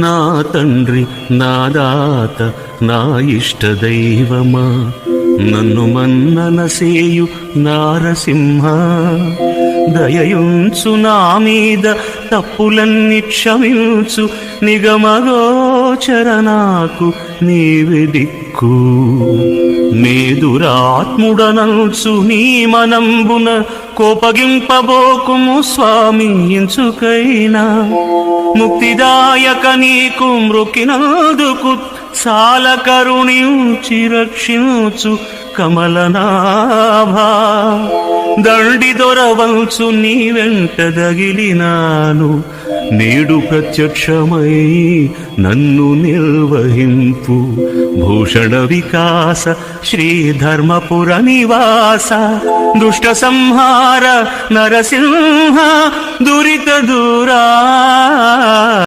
నా తండ్రి, నా దాత, నా ఇష్టదైవమా, నన్ను మన్ననసేయు నారసింహ, దయయుంచు నా మీద, తప్పులన్నీ క్షమించు, నిగమగోచర నాకు నీవే దిక్కు. నే దురాత్ముడనంచు నీ మనంబున కోపగింపబోకుము స్వామి ఇంచుకైనా, ముక్తిదాయక నీకు మృకినందుకు సాల కరుణించి రక్షించు కమలనాభా. దండి దొరవంచు నీ వెంట దగిలినాను, నేడు ప్రత్యక్షమై నన్ను నిర్వహింపు. భూషణ వికాస శ్రీధర్మపుర నివాస, దుష్ట సంహార నరసింహ, దురిత దూరా.